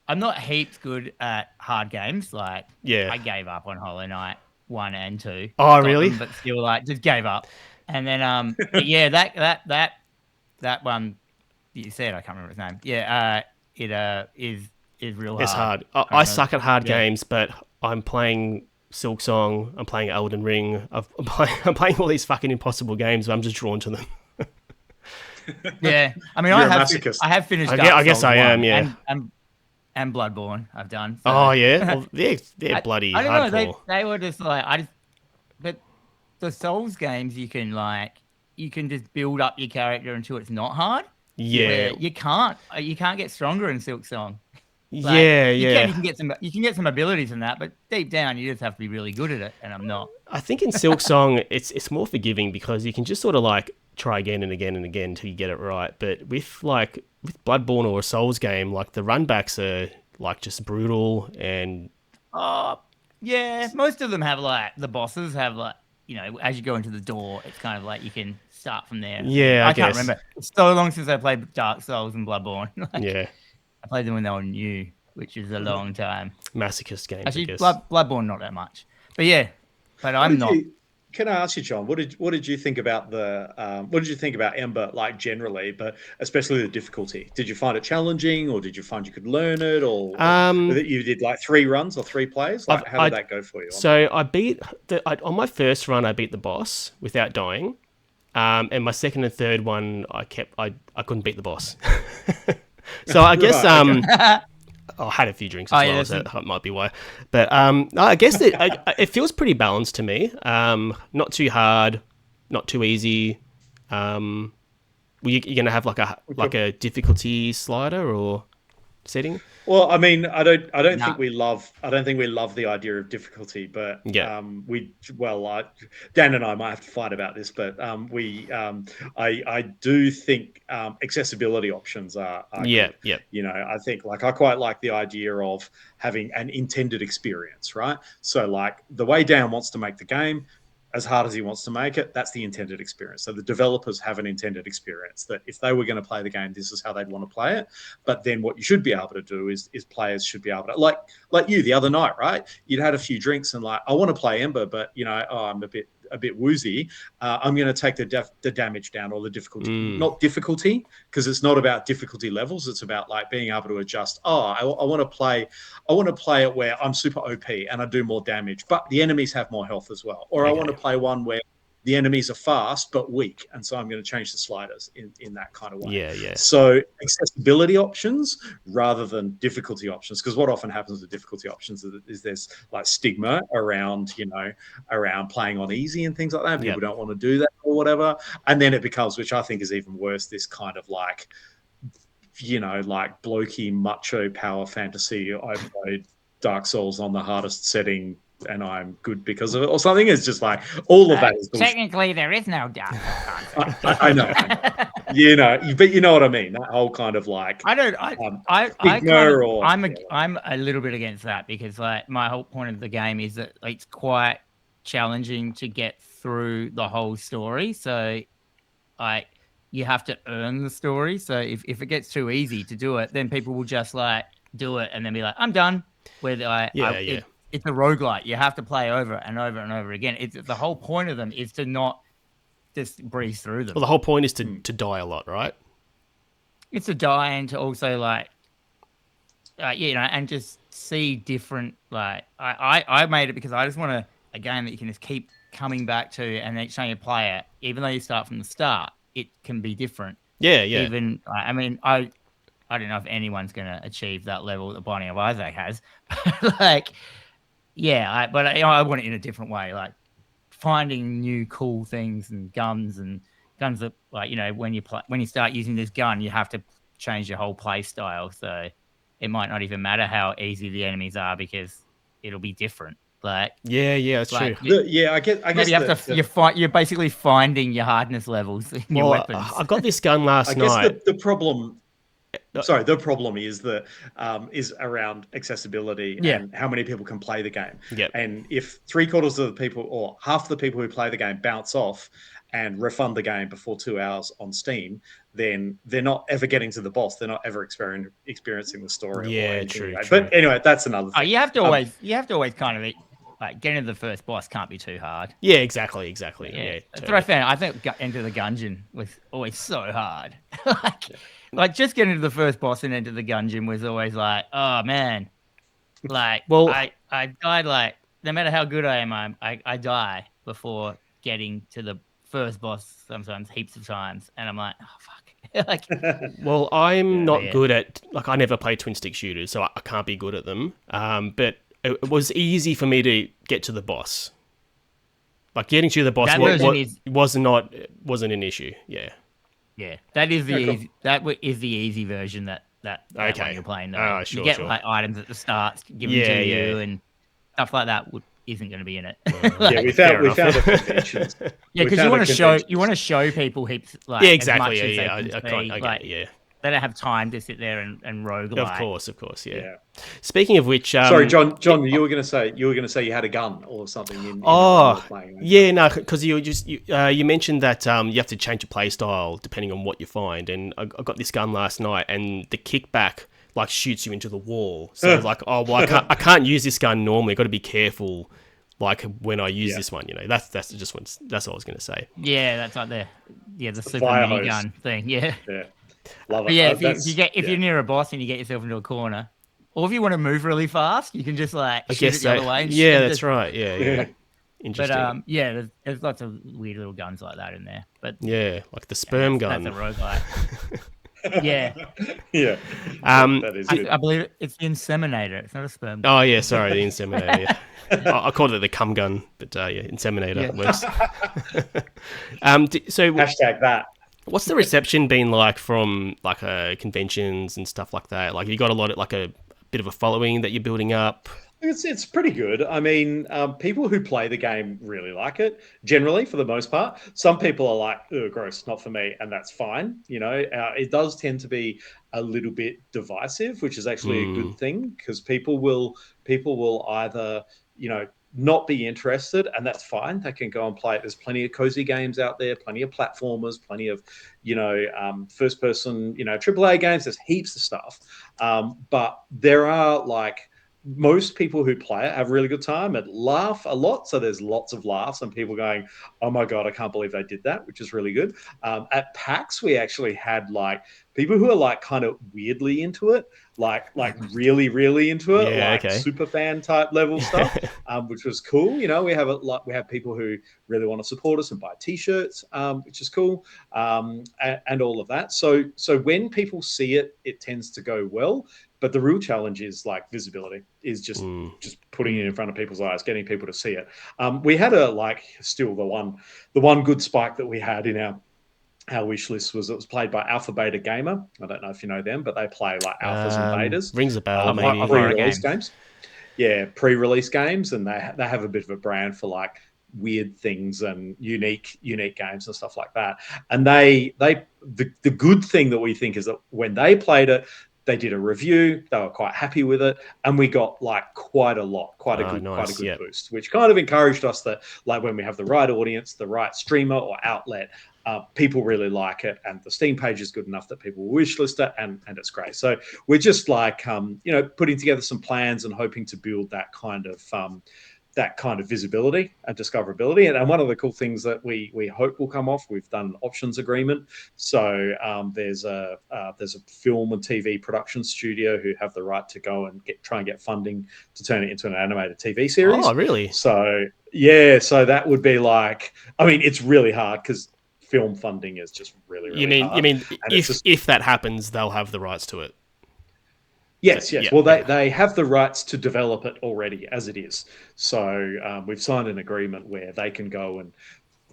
I'm not heaps good at hard games. Like, I gave up on Hollow Knight 1 and 2. Oh, really? But still, just gave up. And then, that one you said, I can't remember his name. Yeah, it is real hard. It's hard. I suck at hard games, but I'm playing Silksong. I'm playing Elden Ring. I'm playing all these fucking impossible games, but I'm just drawn to them. Yeah, I mean, You're a masochist. I have finished I Dark guess Souls I 1 am, yeah. and Bloodborne. I've done. So. Oh yeah, well they're bloody I don't know. hardcore. They were just like but the Souls games you can just build up your character until it's not hard. Yeah, Where you can't get stronger in Silk Song. Like yeah, yeah. you can get some abilities in that, but deep down you just have to be really good at it, and I'm not. I think in Silk Song it's more forgiving because you can just sort of like try again and again and again until you get it right. But with Bloodborne or a Souls game, like the runbacks are like just brutal and Yeah, most of them have like the bosses have like as you go into the door, it's kind of like you can start from there. yeah, I I can't guess. remember. It's so long since I played Dark Souls and Bloodborne. Yeah, I played them when they were new, which is a long time. masochist games, I Actually, guess. Bloodborne not that much, but yeah. But What I'm did not. Can I ask you, John? What did you think about what did you think about Ember, like generally, but especially the difficulty? Did you find it challenging, or did you find you could learn it, or that you did like 3 runs or 3 plays? Like, how did that go for you? So I beat on my first run. I beat the boss without dying, and my second and third one, I couldn't beat the boss. So I guess Right, I had a few drinks as yeah, well, so that might be why. But no, I guess it feels pretty balanced to me. Not too hard, not too easy. You're gonna have like a difficulty slider or setting. Well, I mean, I don't Nah. think we love the idea of difficulty, but Yeah. Dan and I might have to fight about this, but I do think accessibility options are Yeah, good. yeah, I think like I quite like the idea of having an intended experience, right? So like the way Dan wants to make the game, as hard as he wants to make it, that's the intended experience. So the developers have an intended experience that if they were going to play the game, this is how they'd want to play it. But then what you should be able to do is players should be able to like you the other night, right? You'd had a few drinks and like, I want to play Ember, but I'm a bit woozy. I'm going to take the damage down or the difficulty, not difficulty, because it's not about difficulty levels. It's about like being able to adjust. I want to play it where I'm super OP and I do more damage, but the enemies have more health as well. Or I want to play one where the enemies are fast but weak, and so I'm going to change the sliders in that kind of way. yeah. So accessibility options rather than difficulty options, because what often happens with difficulty options is there's like stigma around around playing on easy and things like that. People don't want to do that or whatever, and then it becomes, which I think is even worse, this kind of like like blokey macho power fantasy. I played Dark Souls on the hardest setting and I'm good because of it or something. It's just like all of that is bullshit. Technically, there is no Dark Souls. I know. But you know what I mean. That whole kind of like I'm a little bit against that because like my whole point of the game is that it's quite challenging to get through the whole story. So you have to earn the story. So if it gets too easy to do it, then people will just like do it and then be like, I'm done. It's a roguelike. You have to play over and over and over again. The whole point of them is to not just breeze through them. Well, the whole point is to die a lot, right? It's to die and to also like, and just see different. Like I made it because I just want a game that you can just keep coming back to, and each time you play it, even though you start from the start, it can be different. Yeah. Even I mean I don't know if anyone's going to achieve that level that Binding of Isaac has, like. Yeah, I want it in a different way, like finding new cool things and guns that, like, when you start using this gun, you have to change your whole play style. So it might not even matter how easy the enemies are because it'll be different. Like that's true. I guess you're basically finding your hardness levels in your weapons. I got this gun last night. The problem. Sorry, the problem is that is around accessibility and how many people can play the game. Yep. And if 3/4 of the people or half the people who play the game bounce off and refund the game before 2 hours on Steam, then they're not ever getting to the boss. They're not ever experiencing the story. Yeah, true. But anyway, that's another thing. You have to always kind of like getting to the first boss can't be too hard. Yeah, exactly. Yeah, that's what I found. I think Enter the Gungeon was always so hard. Like just getting to the first boss and Enter the Gungeon was always like, oh man, like I died like no matter how good I am, I die before getting to the first boss sometimes heaps of times, and I'm like, oh fuck. Like, Well, I'm not yeah. good at, like, I never played twin stick shooters, so I can't be good at them. But it was easy for me to get to the boss. Like, getting to the boss That version is wasn't an issue. Yeah. Yeah, that is the Yeah, cool. easy. Is the easy version that one Okay. you're playing though. Ah, You sure, get sure. like items at the start, give them Yeah, to yeah. you, and stuff like that isn't going to be in it. Yeah, we Fair found enough. a convention. Yeah, We because you found a want to show convention. people heaps Yeah, like as exactly. much as they Yeah, can yeah. see. I get Like it, yeah. they don't have time to sit there and Of roguelike. course, yeah. Yeah. Speaking of which, Sorry, John. yeah, John, you were going to say you had a gun or something in it when you were oh, playing. yeah, no, because you mentioned that you have to change your play style depending on what you find, and I got this gun last night, and the kickback like shoots you into the wall. So I was like, oh well, I can't use this gun normally. Got to be careful, like when I use Yeah. this one. That's what I was going to say. Yeah, that's like the super fire hose. minigun thing. Yeah, Yeah, love it. but yeah, if Yeah. you're near a boss and you get yourself into a corner, or if you want to move really fast, you can just like I shoot guess it the other way. And yeah, and that's just right. Yeah, yeah. Yeah. Interesting. But yeah, there's lots of weird little guns like that in there. But yeah, like the sperm gun. that's a roguelike. Yeah, Yeah. Um, That is good. I believe it's the inseminator. It's not a sperm gun. Oh yeah, sorry, the inseminator. Yeah. I called it the cum gun, but yeah, inseminator works. So Hashtag that. what's the reception been like from like conventions and stuff like that? Like, you got a lot of like a bit of a following that you're building up. It's pretty good. I mean, people who play the game really like it, generally, for the most part. Some people are like, "Oh, gross, not for me," and that's fine. It does tend to be a little bit divisive, which is actually a good thing, because people will either, not be interested, and that's fine. They can go and play it. There's plenty of cozy games out there, plenty of platformers, plenty of, first person, AAA games. There's heaps of stuff, but there are like, most people who play it have a really good time and laugh a lot. So there's lots of laughs and people going, "Oh my God, I can't believe they did that," which is really good. At PAX, we actually had like people who are like kind of weirdly into it, like really, really into it, Yeah, like okay. super fan type level stuff, which was cool. We have people who really want to support us and buy T-shirts, which is cool, and all of that. So when people see it, it tends to go well. But the real challenge is like visibility, is just putting it in front of people's eyes, getting people to see it. We had still the one good spike that we had in our wish list was, it was played by Alpha Beta Gamer. I don't know if you know them, but they play like alphas and betas. Rings a bell, maybe. Pre-release games. Yeah, pre-release games, and they have a bit of a brand for like weird things and unique games and stuff like that. And the good thing that we think is that when they played it, they did a review. They were quite happy with it, and we got like quite a good boost, which kind of encouraged us that, like, when we have the right audience, the right streamer or outlet, people really like it, and the Steam page is good enough that people will wishlist it, and it's great. So we're just like putting together some plans and hoping to build that kind of visibility and discoverability. And one of the cool things that we hope will come off, we've done an options agreement. So there's a film and TV production studio who have the right to go and try and get funding to turn it into an animated TV series. Oh, really? So yeah, so that would be like, I mean, it's really hard because film funding is just really, really hard. You mean And if that happens, they'll have the rights to it? Yes. Yeah, Well, they have the rights to develop it already as it is. So we've signed an agreement where they can go, and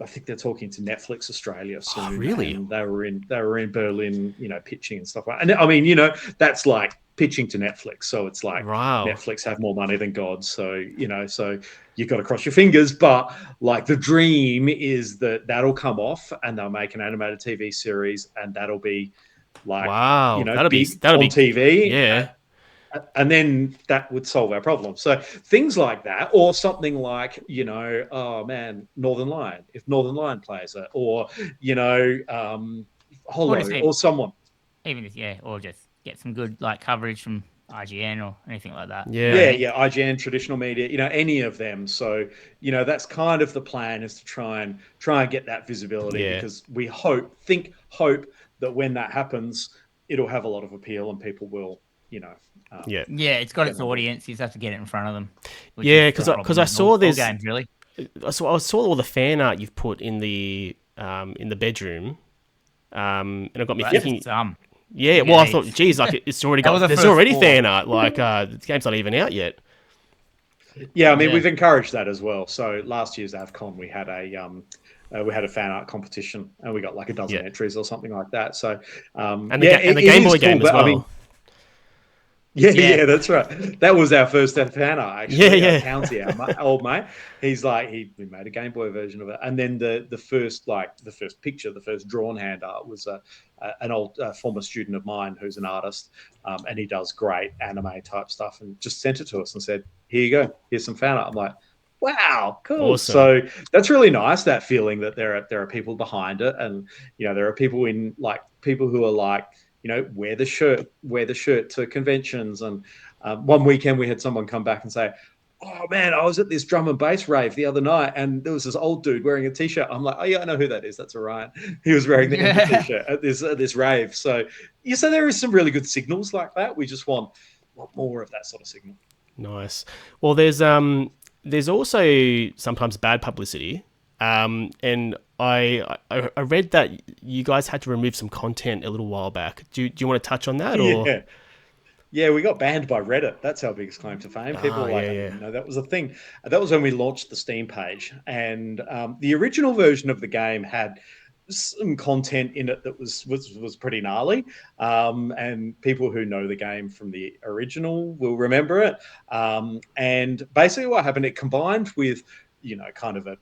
I think they're talking to Netflix Australia soon. Oh, really? And they were in Berlin, pitching and stuff like that. And I mean, that's like pitching to Netflix. So it's like, wow. Netflix have more money than God. So, so you've got to cross your fingers. But like, the dream is that that'll come off and they'll make an animated TV series, and that'll be like, wow, that'll be on TV. Yeah. And then that would solve our problem. So things like that, or something like, oh man, Northern Lion, if Northern Lion plays it, or, Hollow, or someone. Even if, or just get some good like coverage from IGN or anything like that. Yeah. IGN, traditional media, any of them. So, that's kind of the plan, is to try and get that visibility, because we hope that when that happens, it'll have a lot of appeal and people will, it's got its audience. You just have to get it in front of them. Yeah, because I saw this games, really. I saw all the fan art you've put in the bedroom. And it got me Well, thinking. some. Yeah, well, I thought, geez, like it's already That was got. the There's first already 4. fan art. Like the game's not even out yet. Yeah, I mean, Yeah. we've encouraged that as well. So last year's AvCon, we had a fan art competition, and we got like a dozen entries or something like that. So And it the Game is Boy cool. game as But well. I mean, yeah, Yeah. that's right. That was our first fan art, actually. Yeah. Townsy, our old mate, he's like, we made a Game Boy version of it. And then the first picture, the first drawn hand art was an old former student of mine who's an artist, and he does great anime type stuff, and just sent it to us and said, here you go, here's some fan art. I'm like, wow, cool. Awesome. So that's really nice, that feeling that there are people behind it, and there are people who are like, wear the shirt to conventions. And one weekend we had someone come back and say, oh man, I was at this drum and bass rave the other night, and there was this old dude wearing a t-shirt. I'm like, oh yeah, I know who that is. That's Orion. He was wearing the Ember t-shirt at this rave. So there is some really good signals like that. We just want more of that sort of signal. Nice. Well, there's also sometimes bad publicity. And I read that you guys had to remove some content a little while back. Do you want to touch on that? Or? Yeah, we got banned by Reddit. That's our biggest claim to fame. People were like, that was a thing. That was when we launched the Steam page. And the original version of the game had some content in it that was pretty gnarly. And people who know the game from the original will remember it. And basically what happened, it combined with, kind of a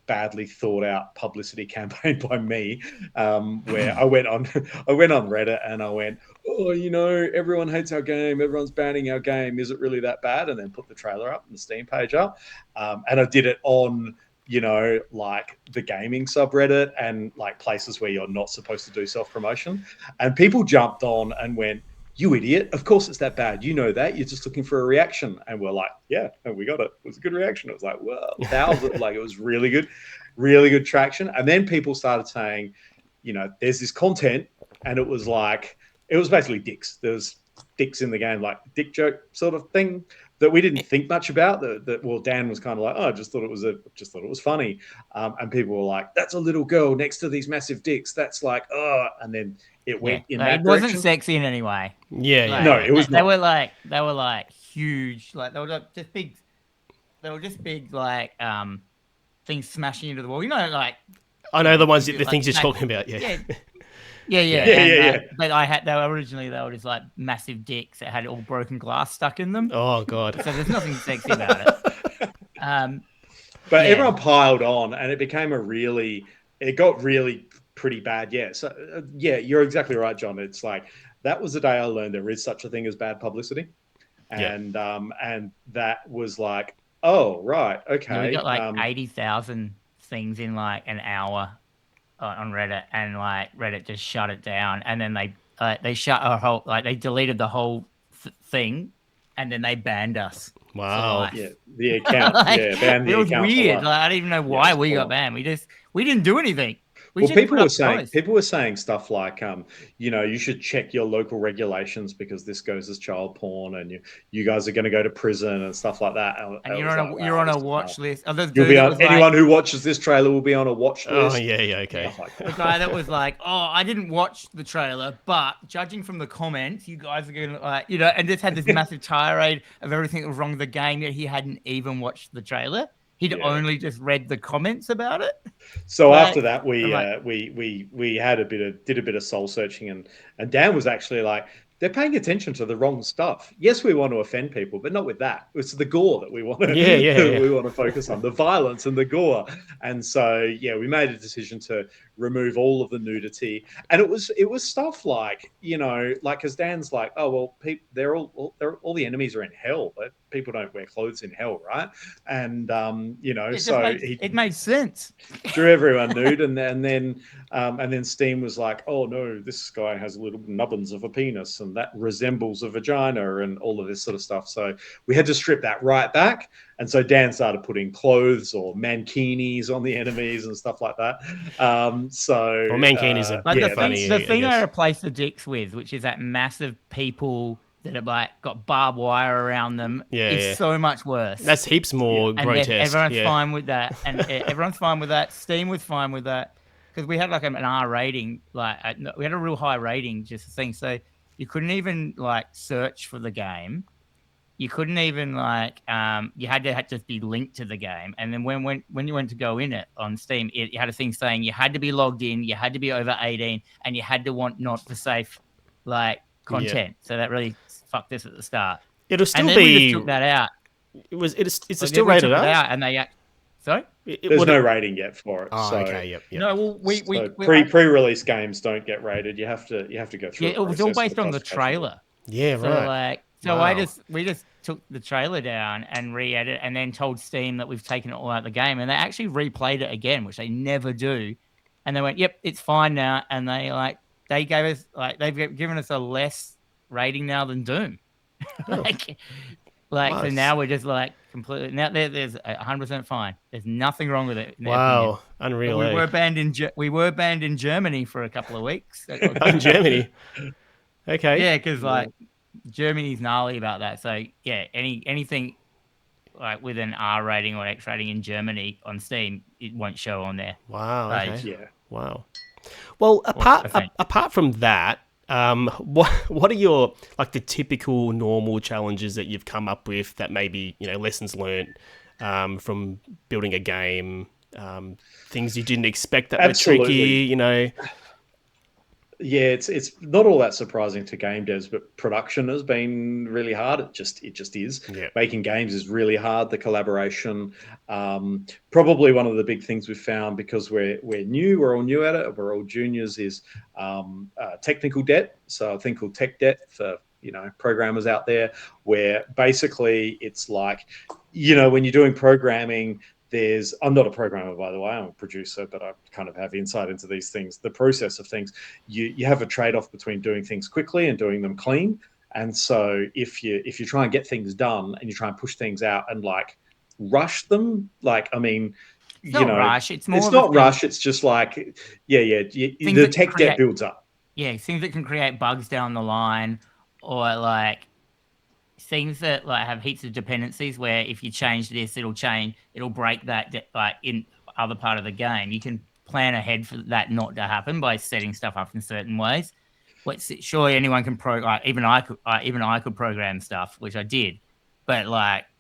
badly thought out publicity campaign by me, where I went on Reddit and I went, oh, everyone hates our game, everyone's banning our game, is it really that bad? And then put the trailer up and the Steam page up, and I did it on like the gaming subreddit and like places where you're not supposed to do self-promotion, and people jumped on and went, you idiot, of course it's that bad, that, you're just looking for a reaction. And we're like, yeah, and we got it. It was a good reaction. It was like, well, thousands, like it was really good traction. And then people started saying, there's this content, and it was basically dicks. There's dicks in the game, like dick joke sort of thing that we didn't think much about. Well, Dan was kind of like, oh, I just thought it was funny. And people were like, that's a little girl next to these massive dicks. That's like, oh, and then it went in that direction. It wasn't sexy in any way. Yeah. No, it was not. They were like huge, like they were just big. They were just big, like things smashing into the wall. Like I know the things you're talking about. Yeah. Yeah. But they were just like massive dicks that had all broken glass stuck in them. Oh god. So there's nothing sexy about it. But everyone piled on, and it got really pretty bad. Yeah. So you're exactly right, John. It's like that was the day I learned there is such a thing as bad publicity, and that was like, oh right, okay. Yeah, we got like 80,000 things in like an hour on Reddit, and like Reddit just shut it down, and then they shut our whole, like they deleted the whole thing, and then they banned us. Wow. Yeah, the account. Banned the account. It was weird. Like, I don't even know why we got banned. We didn't do anything. People were saying stuff like, you should check your local regulations because this goes as child porn, and you guys are going to go to prison and stuff like that. And you're on a watch list. Anyone who watches this trailer will be on a watch list. Oh yeah, okay. The guy that was like, oh, I didn't watch the trailer, but judging from the comments, you guys are going to and just had this massive tirade of everything that was wrong with the game, yet he hadn't even watched the trailer. He'd only just read the comments about it. So after that, we did a bit of soul searching, and Dan was actually like, they're paying attention to the wrong stuff. Yes, we want to offend people, but not with that. It's the gore that we want to we want to focus on, the violence and the gore. And so we made a decision to remove all of the nudity, and it was stuff like, like, because Dan's like, oh well, they're all the enemies are in hell, but people don't wear clothes in hell, right? And it made sense. Drew everyone nude, and then Steam was like, oh no, this guy has little nubbins of a penis, and that resembles a vagina, and all of this sort of stuff. So we had to strip that right back. And so Dan started putting clothes or mankinis on the enemies and stuff like that. Mankinis are funny. The thing I replaced the dicks with, which is that massive people that have like got barbed wire around them, is so much worse. That's heaps more grotesque. Everyone's fine with that, and everyone's fine with that. Steam was fine with that, because we had like an R rating, like we had a real high rating, just a thing. So you couldn't even like search for the game. You couldn't even like you had to just be linked to the game. And then when you went to go in it on Steam, it had a thing saying you had to be logged in, you had to be over 18, and you had to want not for safe like content. So that really fucked us at the start. It'll still and then be. We just took that out. It's still rated R? And they sorry. There's no rating yet for it. Oh, so, okay, yep. No, well, we pre-release games don't get rated. You have to go through. Yeah, it was all based on the trailer. Yeah, right. We just took the trailer down and re-edited, and then told Steam that we've taken it all out of the game, and they actually replayed it again, which they never do. And they went, "Yep, it's fine now." And they gave us they've given us a less rating now than Doom. Nice. So now we're just like completely now there's 100% fine. There's nothing wrong with it. Wow, unreal. We were banned in Germany for a couple of weeks. In Germany. Okay. Yeah, because Germany's gnarly about that. So yeah, anything like with an R rating or X rating in Germany on Steam, it won't show on there. Wow. Okay. Yeah. Wow. Well, apart from that, what are your the typical normal challenges that you've come up with that maybe lessons learned from building a game, things you didn't expect that Absolutely. were tricky, Yeah, it's not all that surprising to game devs, but production has been really hard. It just is. Yeah. Making games is really hard. The collaboration, probably one of the big things we've found, because we're all new at it, we're all juniors, is technical debt. So a thing called tech debt for programmers out there, where basically it's like when you're doing programming. I'm not a programmer, by the way. I'm a producer, but I kind of have insight into these things. The process of things, you have a trade-off between doing things quickly and doing them clean. And so if you try and get things done and you try and push things out and rush them, it's not rush. It's not rush. It's just the tech debt builds up. Yeah, things that can create bugs down the line, or things that have heaps of dependencies where if you change this, it'll break that in other part of the game. You can plan ahead for that not to happen by setting stuff up in certain ways. Surely anyone can even I could program stuff, which I did, but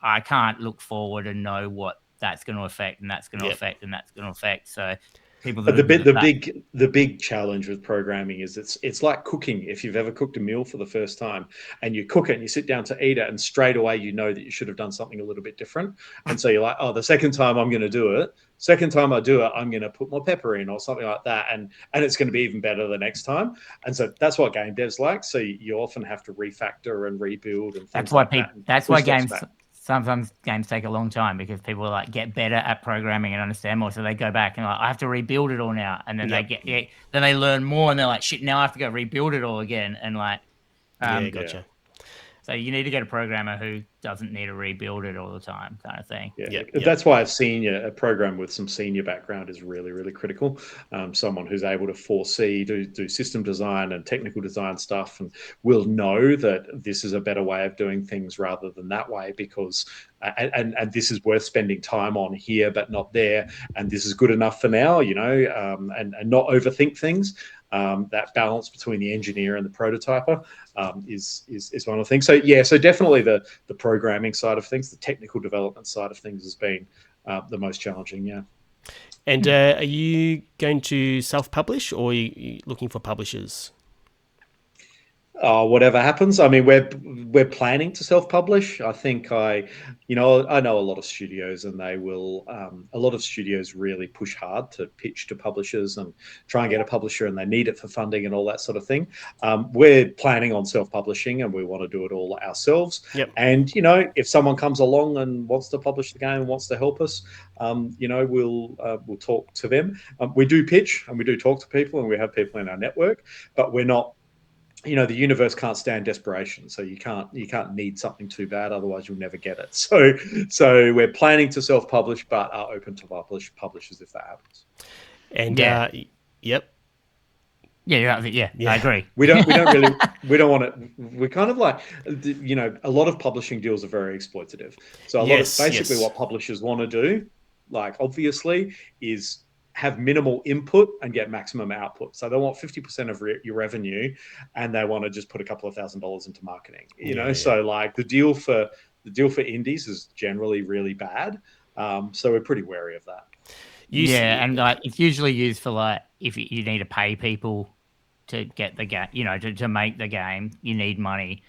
I can't look forward and know what that's going to affect, and that's going to affect, and that's going to affect. So people that the big challenge with programming is it's like cooking. If you've ever cooked a meal for the first time and you cook it and you sit down to eat it, and straight away that you should have done something a little bit different, and so you're like, oh, the second time I'm going to do it, I'm going to put more pepper in or something like that, and it's going to be even better the next time. And so that's what game devs like. So you often have to refactor and rebuild, and that's why sometimes games take a long time, because people get better at programming and understand more. So they go back and I have to rebuild it all now. And then then they learn more, and they're like, shit, now I have to go rebuild it all again. And gotcha. So you need to get a programmer who doesn't need to rebuild it all the time, kind of thing. Yeah. That's why a program with some senior background is really, really critical. Someone who's able to foresee, do system design and technical design stuff, and will know that this is a better way of doing things rather than that way, because and this is worth spending time on here but not there, and this is good enough for now, and not overthink things. That balance between the engineer and the prototyper is one of the things. So definitely the programming side of things, the technical development side of things has been the most challenging. Yeah. And are you going to self-publish, or are you looking for publishers? Whatever happens. I mean, we're planning to self-publish. I think I know a lot of studios, and they will. A lot of studios really push hard to pitch to publishers and try and get a publisher, and they need it for funding and all that sort of thing. We're planning on self-publishing, and we want to do it all ourselves. Yep. And if someone comes along and wants to publish the game and wants to help us, we'll talk to them. We do pitch and we do talk to people, and we have people in our network, but we're not. The universe can't stand desperation, so you can't need something too bad, otherwise you'll never get it. So we're planning to self-publish, but are open to publishers if that happens. And yep. I agree. We don't want to. We're kind of like, a lot of publishing deals are very exploitative. So what publishers want to do, obviously, is have minimal input and get maximum output. So they want 50% of your revenue, and they want to just put a couple of $1,000s into marketing. So like the deal for indies is generally really bad. So we're pretty wary of that. And like it's usually used for like if you need to pay people to get the game, to make the game, you need money.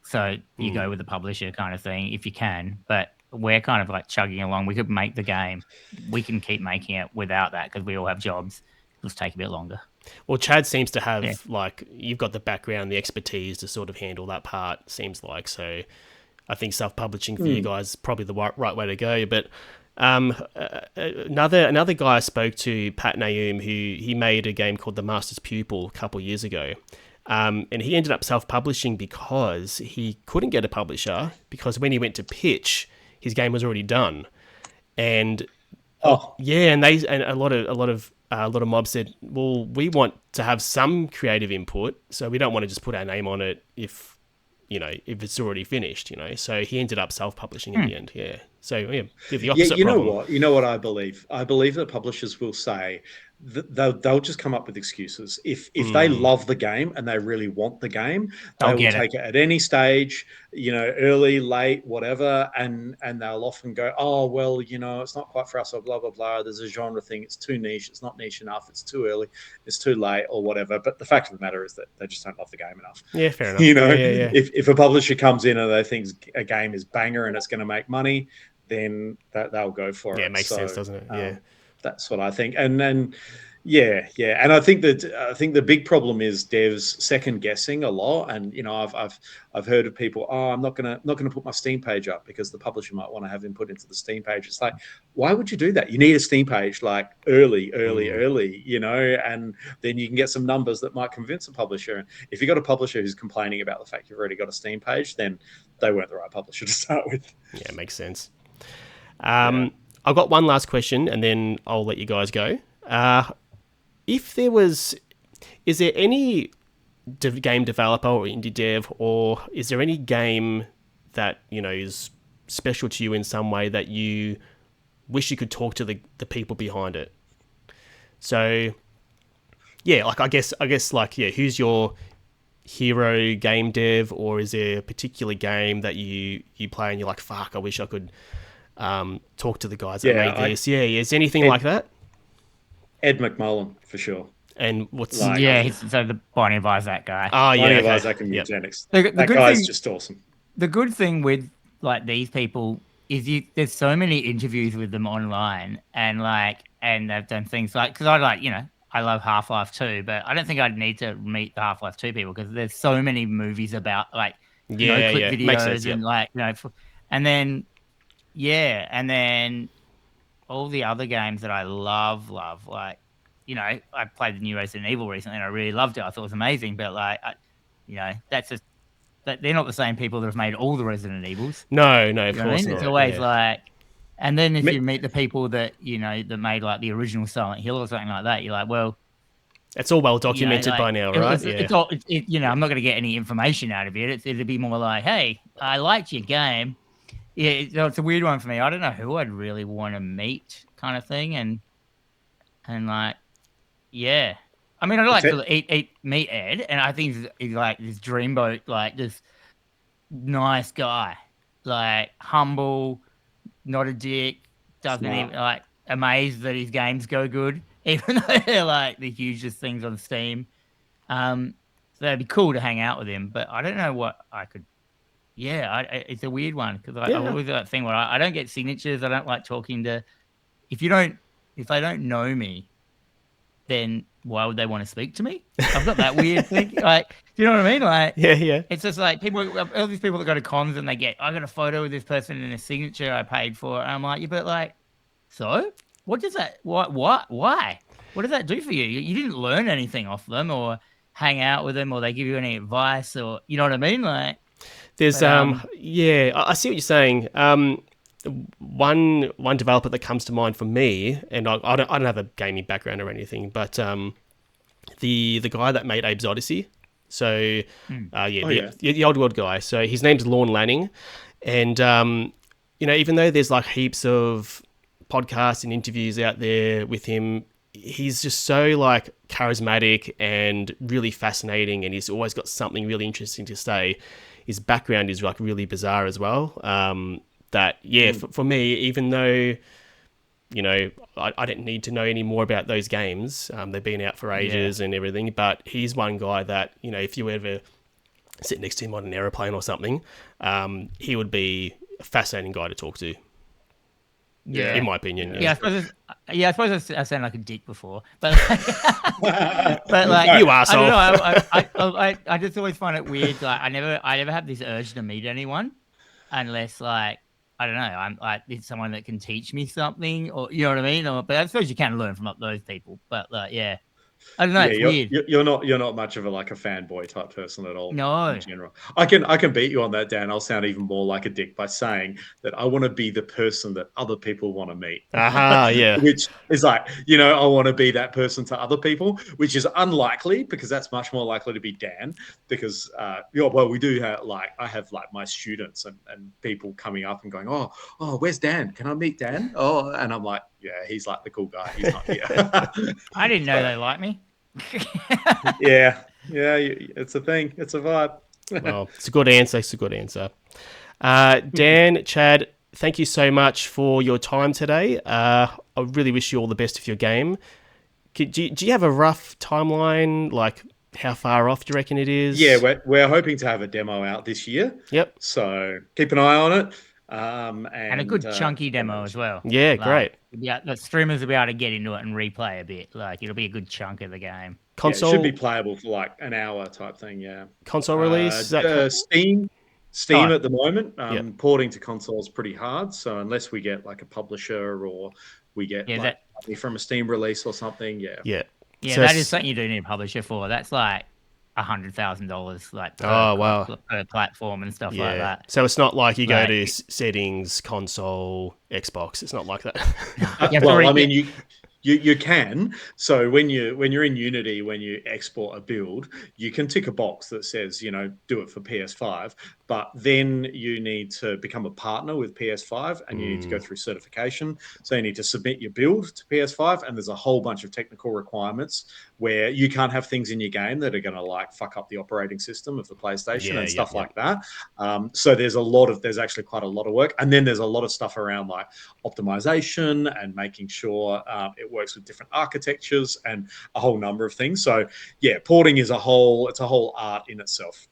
So you go with the publisher kind of thing if you can. But we're kind of like chugging along. We could make the game. We can keep making it without that because we all have jobs. It'll just take a bit longer. Well, Chad seems to have like you've got the background, the expertise to sort of handle that part. Seems like so. I think self-publishing for you guys is probably the right way to go. But another guy I spoke to, Pat Naum, who he made a game called The Master's Pupil a couple of years ago. And he ended up self-publishing because he couldn't get a publisher because when he went to pitch, his game was already done. And and a lot of mobs said, well, we want to have some creative input, so we don't want to just put our name on it if it's already finished, So he ended up self-publishing in the end, So the opposite problem. You know what I believe? I believe that publishers will say they'll just come up with excuses. If they love the game and they really want the game, they will take it at any stage, early, late, whatever, and they'll often go, oh well, it's not quite for us, or blah blah blah. There's a genre thing. It's too niche. It's not niche enough. It's too early. It's too late, or whatever. But the fact of the matter is that they just don't love the game enough. Yeah, fair enough. If a publisher comes in and they think a game is banger and it's going to make money, then they'll go for it. Yeah, it makes sense, doesn't it? Yeah. That's what I think. And then, and I think the big problem is devs second guessing a lot. And I've heard of people, I'm not gonna put my Steam page up because the publisher might want to have input into the Steam page. It's like, why would you do that? You need a Steam page like early, and then you can get some numbers that might convince a publisher. If you got a publisher who's complaining about the fact you've already got a Steam page, then they weren't the right publisher to start with. Yeah, it makes sense. I've got one last question, and then I'll let you guys go. Is there any game developer or indie dev, or is there any game that is special to you in some way that you wish you could talk to the people behind it? So, like I guess who's your hero game dev, or is there a particular game that you play and you're like, fuck, I wish I could talk to the guys that made this. Is anything like that? Ed McMullen, for sure. And what's... so the Binding of Isaac guy. Oh, yeah. Binding of Isaac and Eugenics. That guy's just awesome. The good thing with, like, these people is there's so many interviews with them online, and they've done things like... Because I love Half-Life 2, but I don't think I'd need to meet the Half-Life 2 people because there's so many movies about, like, no-clip videos. Makes sense, and, and then... Yeah, and then all the other games that I love, like, I played the new Resident Evil recently and I really loved it. I thought it was amazing, but that's just they're not the same people that have made all the Resident Evils. No, of course not. It's always like, and then if you meet the people that that made like the original Silent Hill or something like that, you're like, well, it's all well documented by now, right? It's all, I'm not going to get any information out of it. It'll be more like, hey, I liked your game. Yeah, it's a weird one for me. I don't know who I'd really want to meet, kind of thing, and like, yeah. I mean, I'd like to meet Ed, and I think he's like this dreamboat, like this nice guy, like humble, not a dick, doesn't even like amazed that his games go good, even though they're like the hugest things on Steam. So it'd be cool to hang out with him, but I don't know what I could. Yeah, it's a weird one because I always do that thing where I don't get signatures. I don't like talking to. If they don't know me, then why would they want to speak to me? I've got that weird thing. Like, do you know what I mean? Like, yeah. It's just like all these people that go to cons and I got a photo with this person and a signature I paid for, and I'm like, yeah, but like, so what does that? Why? What does that do for you? You didn't learn anything off them or hang out with them or they give you any advice or you know what I mean? Like. There's I see what you're saying. One developer that comes to mind for me, and I don't have a gaming background or anything, but the guy that made Abe's Odyssey. So the old world guy. So his name's Lorne Lanning, and even though there's like heaps of podcasts and interviews out there with him, he's just so like charismatic and really fascinating, and he's always got something really interesting to say. His background is like really bizarre as well. For me, even though I don't need to know any more about those games, they've been out for ages and everything, but he's one guy that, if you ever sit next to him on an aeroplane or something, he would be a fascinating guy to talk to. Yeah, in my opinion. I suppose I sound like a dick before, but but like you arsehole. I don't know. I just always find it weird. Like I never have this urge to meet anyone unless like I don't know. I'm like it's someone that can teach me something, or you know what I mean. But I suppose you can learn from those people. But like I don't know. It's weird. You're not much of a fanboy type person at all. No. In general, I can beat you on that, Dan. I'll sound even more like a dick by saying that I want to be the person that other people want to meet. Yeah. Which is like, I want to be that person to other people, which is unlikely because that's much more likely to be Dan. Because we do have I have my students and people coming up and going, oh, where's Dan? Can I meet Dan? Oh, and I'm like, yeah, he's like the cool guy. He's not here. I didn't know they liked me. Yeah, it's a thing. It's a vibe. Well, it's a good answer. Dan, Chad, thank you so much for your time today. I really wish you all the best with your game. Do you have a rough timeline, like how far off do you reckon it is? Yeah, we're hoping to have a demo out this year. Yep. So keep an eye on it. And a good chunky demo as well. Yeah, great. Yeah, the streamers will be able to get into it and replay a bit. Like it'll be a good chunk of the game. Console it should be playable for an hour type thing. Yeah. Console release. Steam at the moment. Porting to console is pretty hard. So unless we get a publisher or we get money from a Steam release or something, yeah. So that is something you do need a publisher for. That's like $100,000 per platform and stuff like that. So it's not like you go to settings, console, Xbox. It's not like that. You can. So when you're in Unity, when you export a build, you can tick a box that says, do it for PS5. But then you need to become a partner with PS5 and you need to go through certification. So you need to submit your build to PS5, and there's a whole bunch of technical requirements where you can't have things in your game that are going to fuck up the operating system of the PlayStation and stuff like that. So there's actually quite a lot of work. And then there's a lot of stuff around optimization and making sure it works with different architectures and a whole number of things. So porting is a whole art in itself.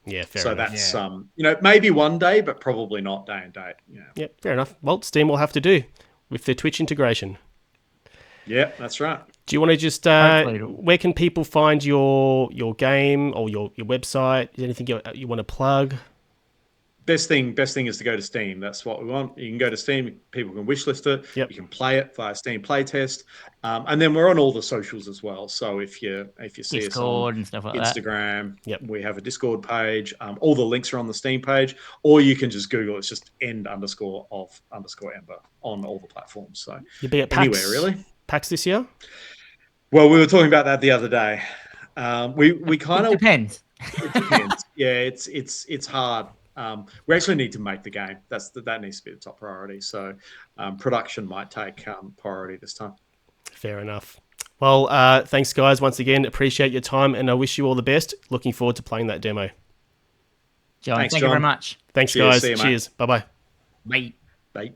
Yeah, fair enough. So that's maybe one day, but probably not day and date. Yeah, fair enough. Well, Steam will have to do with the Twitch integration. Yeah, that's right. Do you want to just where can people find your game or your website? Is there anything you want to plug? Best thing is to go to Steam. That's what we want. You can go to Steam. People can wishlist it. Yep. You can play it via Steam Playtest, and then we're on all the socials as well. So if you see Discord us on and stuff like Instagram, Yep. we have a Discord page. All the links are on the Steam page, or you can just Google. It's just End_of_Ember on all the platforms. So you'll be at anywhere really. PAX this year. Well, we were talking about that the other day. We kind of depends. It depends. Yeah, it's hard. We actually need to make the game. That needs to be the top priority. So production might take priority this time. Fair enough. Well, thanks, guys. Once again, appreciate your time, and I wish you all the best. Looking forward to playing that demo. John, thank you very much. Thanks, guys. Cheers. Bye-bye. Bye. Bye.